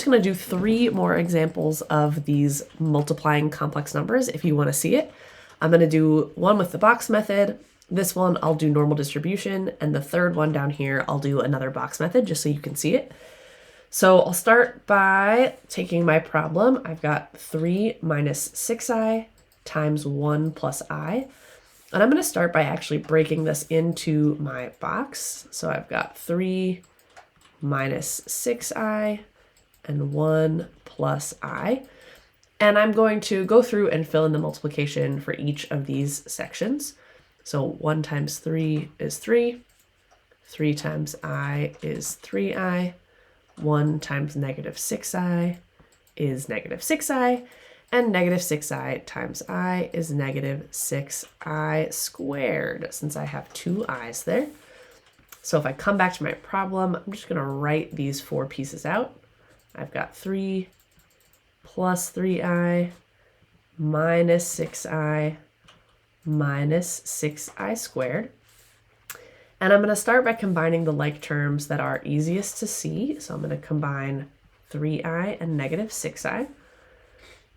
going to do 3 more examples of these multiplying complex numbers if you want to see it. I'm going to do one with the box method. This one I'll do normal distribution, and the third one down here I'll do another box method just so you can see it. So I'll start by taking my problem. I've got 3 minus 6i times 1 plus I. And I'm going to start by actually breaking this into my box. So I've got 3 minus 6i and 1 plus I. And I'm going to go through and fill in the multiplication for each of these sections. So 1 times 3 is 3. 3 times I is 3i. 1 times negative 6i is negative 6i. And negative 6i times I is negative 6i squared, since I have 2 i's there. So if I come back to my problem, I'm just going to write these 4 pieces out. I've got 3 plus 3i minus 6i minus 6i squared. And I'm going to start by combining the like terms that are easiest to see. So I'm going to combine 3i and negative 6i.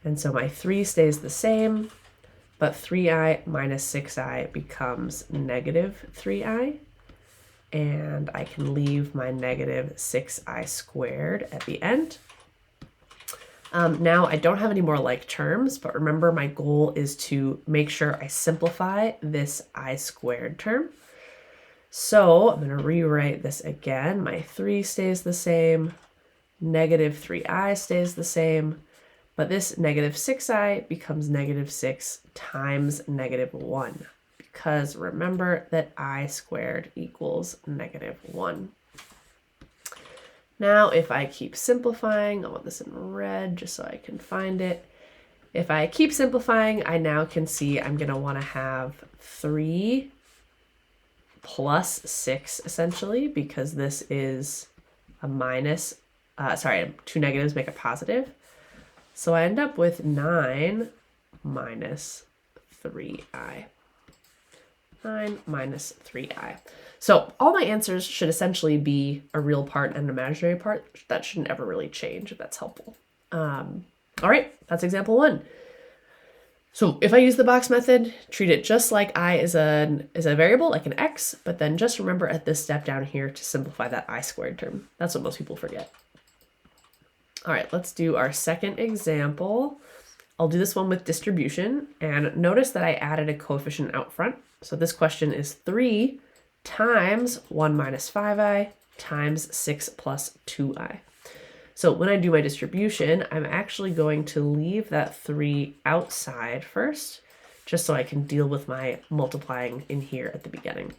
And so my 3 stays the same, but 3i minus 6i becomes negative 3i. And I can leave my negative 6i squared at the end. Now I don't have any more like terms, but remember my goal is to make sure I simplify this I squared term. So I'm going to rewrite this again. My 3 stays the same, negative 3i stays the same, but this negative 6i becomes negative 6 times negative 1, because remember that I squared equals negative 1. Now, if I keep simplifying, I want this in red just so I can find it. If I keep simplifying, I now can see I'm going to want to have 3 plus 6 essentially, because this is a minus, 2 negatives make a positive. So I end up with 9 minus 3i. 9 minus 3i. So all my answers should essentially be a real part and an imaginary part. That shouldn't ever really change, if that's helpful. All right, that's example 1. So if I use the box method, treat it just like I is a variable, like an x, but then just remember at this step down here to simplify that I squared term. That's what most people forget. All right, let's do our second example. I'll do this one with distribution, and notice that I added a coefficient out front. So this question is 3 times 1 minus 5i times 6 plus 2i. So when I do my distribution, I'm actually going to leave that 3 outside first, just so I can deal with my multiplying in here at the beginning.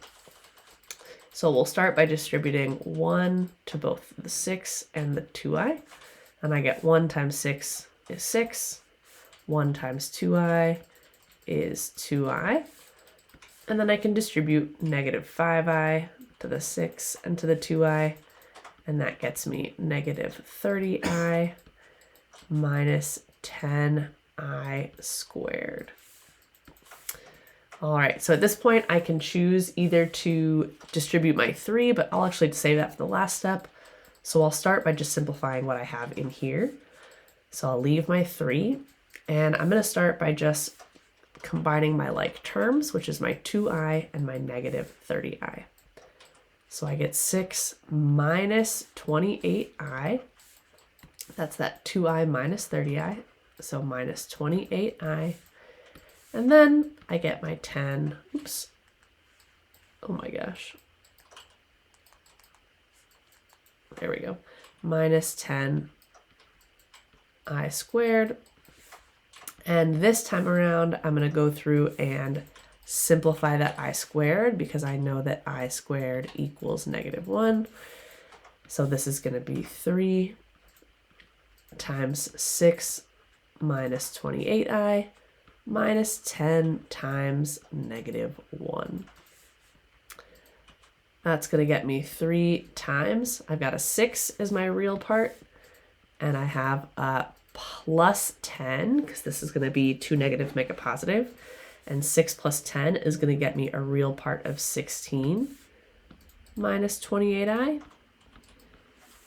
So we'll start by distributing 1 to both the 6 and the 2i. And I get 1 times 6 is 6. 1 times 2i is 2i. And then I can distribute negative 5i to the 6 and to the 2i. And that gets me negative 30i minus 10i squared. All right, so at this point, I can choose either to distribute my 3, but I'll actually save that for the last step. So I'll start by just simplifying what I have in here. So I'll leave my 3, and I'm going to start by just combining my like terms, which is my 2i and my negative 30i. So I get 6 minus 28i. That's that 2i minus 30i. So minus 28i. And then I get my 10. Oops. Oh my gosh. There we go. Minus 10i squared. And this time around, I'm going to go through and simplify that I squared, because I know that I squared equals negative 1. So this is going to be 3 times 6 minus 28i minus 10 times negative 1. That's going to get me 3 times. I've got a 6 as my real part, and I have a plus 10, because this is going to be 2 negatives make a positive, and 6 plus 10 is going to get me a real part of 16 minus 28i.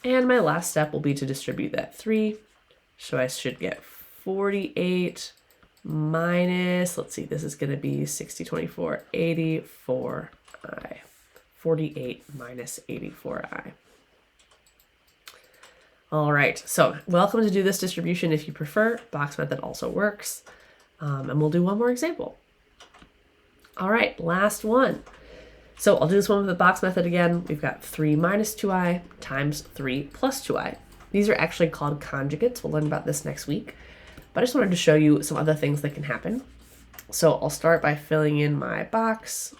And my last step will be to distribute that 3. So I should get 48 minus, let's see, this is going to be 60, 24, 84i. 48 minus 84i. All right, so welcome to do this distribution if you prefer. Box method also works. And we'll do one more example. All right, last one. So I'll do this one with the box method again. We've got 3 minus 2i times 3 plus 2i. These are actually called conjugates. We'll learn about this next week. But I just wanted to show you some other things that can happen. So I'll start by filling in my box.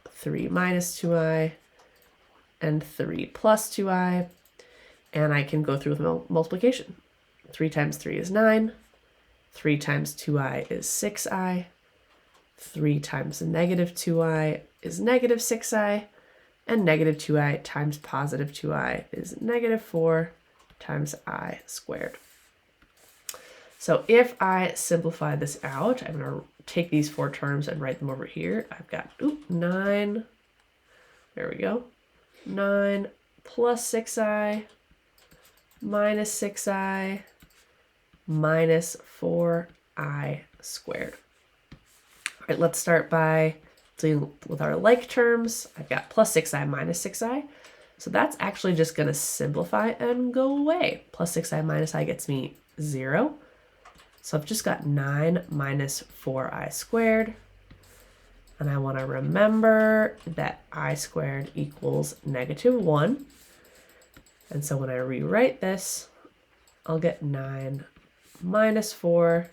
3 minus 2i and 3 plus 2i. And I can go through with multiplication. 3 times 3 is 9. 3 times 2i is 6i. 3 times negative 2i is negative 6i. And negative 2i times positive 2i is negative 4 times I squared. So if I simplify this out, I'm going to take these 4 terms and write them over here. I've got 9. There we go. 9 plus 6i minus 6i minus 4i squared. All right, let's start by dealing with our like terms. I've got plus 6i minus 6i. So that's actually just going to simplify and go away. Plus 6i minus I gets me 0. So I've just got 9 minus 4i squared. And I want to remember that I squared equals negative 1. And so when I rewrite this, I'll get 9 minus 4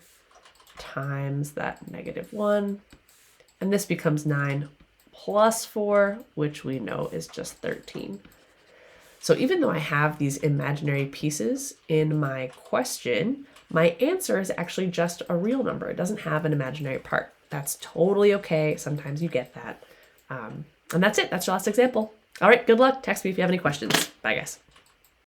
times that negative 1. And this becomes 9 plus 4, which we know is just 13. So even though I have these imaginary pieces in my question, my answer is actually just a real number. It doesn't have an imaginary part. That's totally okay. Sometimes you get that. And that's it. That's your last example. All right, good luck. Text me if you have any questions. Bye, guys.